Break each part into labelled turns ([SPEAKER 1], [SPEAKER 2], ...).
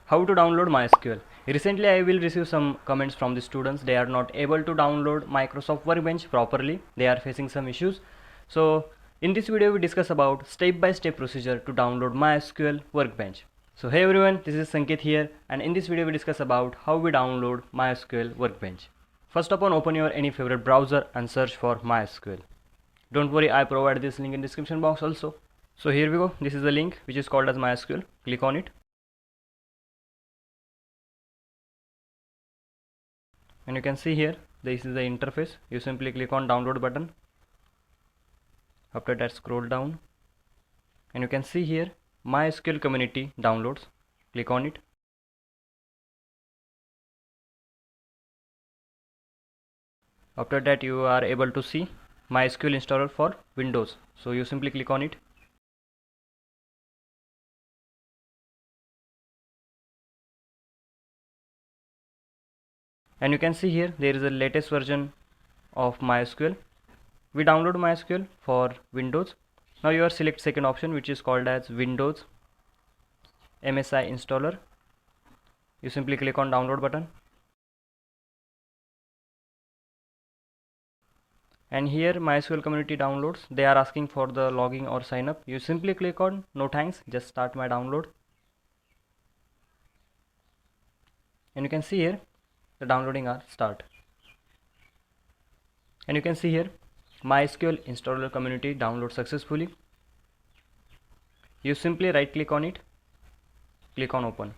[SPEAKER 1] How to download MySQL. Recently I will receive some comments from the students. They are not able to download Microsoft Workbench properly. They are facing some issues. So in this video we discuss about step-by-step procedure to download MySQL Workbench. So hey everyone, this is Sanket here, and in this video we discuss about how we download MySQL Workbench. First up, open your any favorite browser and search for MySQL. Don't worry, I provide this link in description box also. So here we go. This is the link which is called as MySQL. Click on it. And you can see here, this is the interface. You simply click on download button. After that, scroll down and you can see here MySQL community downloads. Click on it. After that, you are able to see MySQL installer for Windows. So you simply click on it. And you can see here there is a latest version of MySQL. We download MySQL for Windows. Now you are select second option, which is called as Windows MSI installer. You simply click on download button. And here MySQL community downloads, they are asking for the login or sign up. You simply click on no thanks, just start my download. And you can see here the downloading are start. And you can see here MySQL installer community download successfully. You simply right click on it, click on open.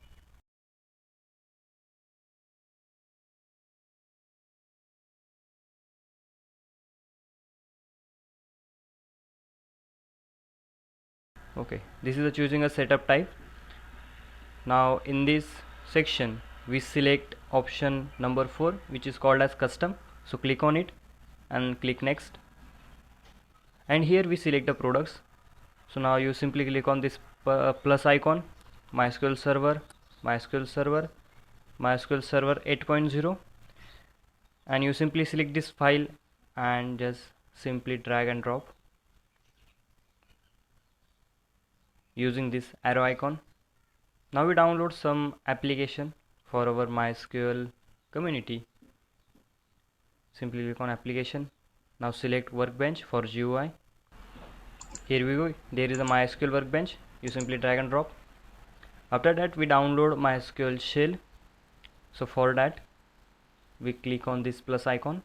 [SPEAKER 1] Okay, this is choosing a setup type. Now in this section we select option number 4, which is called as custom. So click on it and click next. And here we select the products. So now you simply click on this plus icon, MySQL server, MySQL server, MySQL server 8.0, and you simply select this file and just simply drag and drop using this arrow icon. Now we download some application for our MySQL community. Simply click on application. Now select Workbench for GUI. Here we go. There is a MySQL Workbench. You simply drag and drop. After that, we download MySQL shell. So for that, we click on this plus icon.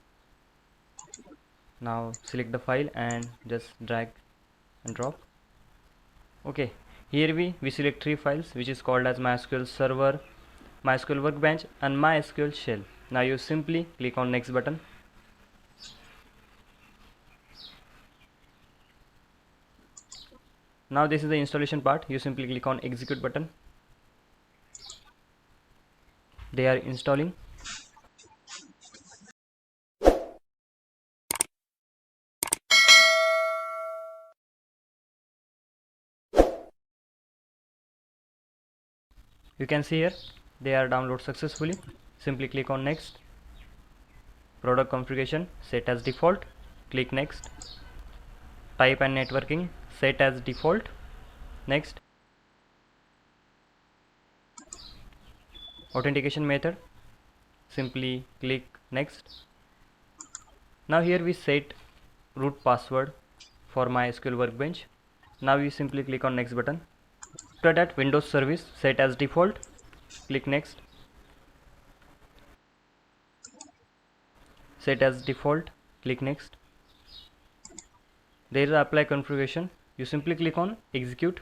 [SPEAKER 1] Now select the file and just drag and drop. Okay. Here we select 3 files, which is called as MySQL server, MySQL Workbench and MySQL shell. Now you simply click on next button. Now this is the installation part. You simply click on execute button. They are installing. You can see here they are downloaded successfully. Simply click on next. Product configuration set as default. Click next. Type and networking set as default. Next. Authentication method, simply click next. Now here we set root password for MySQL Workbench. Now we simply click on next button. After that, Windows service set as default. Click next. Set as default. Click next. There is apply configuration. You simply click on execute.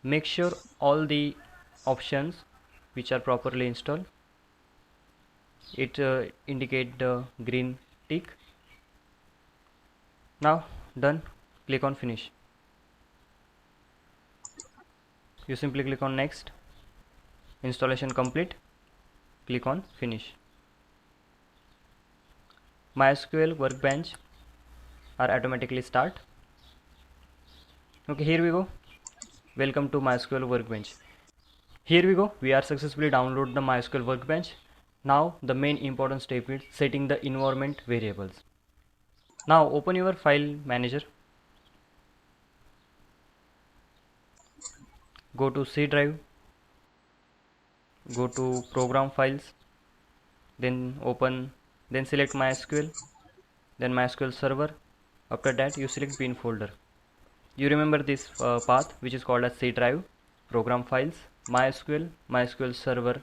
[SPEAKER 1] Make sure all the options which are properly installed. It indicate the green tick. Now done. Click on finish. You simply click on next. Installation complete. Click on finish. MySQL Workbench are automatically start. Okay, here we go. Welcome to MySQL Workbench. Here we go. We are successfully download the MySQL Workbench. Now the main important step is setting the environment variables. Now open your file manager, go to C drive, go to program files, then select MySQL, then MySQL server. After that you select bin folder. You remember this path, which is called as C drive, program files, MySQL, MySQL server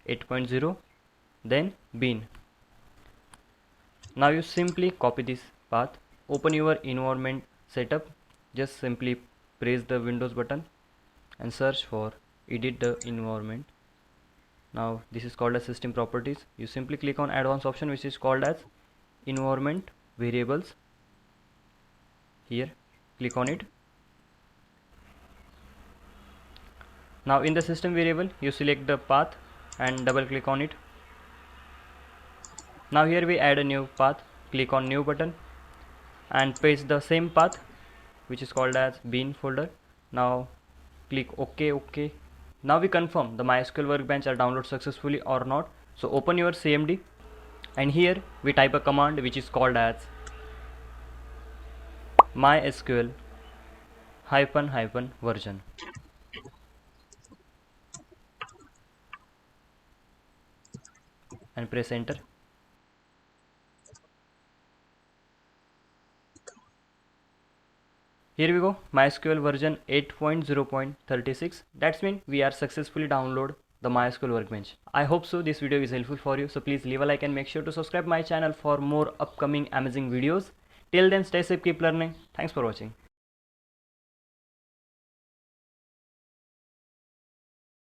[SPEAKER 1] 8.0, then bin. Now you simply copy this path, open your environment setup, just simply press the Windows button and search for edit the environment. Now this is called as system properties. You simply click on advanced option, which is called as environment variables. Here click on it. Now in the system variable you select the path and double click on it. Now here we add a new path, click on new button and paste the same path, which is called as bin folder. Now click OK. Now we confirm the MySQL workbench are downloaded successfully or not. So open your CMD and here we type a command which is called as MySQL -- version. And press enter. Here we go, MySQL version 8.0.36. That's mean we are successfully download the MySQL workbench. I hope so this video is helpful for you. So please leave a like and make sure to subscribe my channel for more upcoming amazing videos. Till then, stay safe, keep learning. Thanks for watching.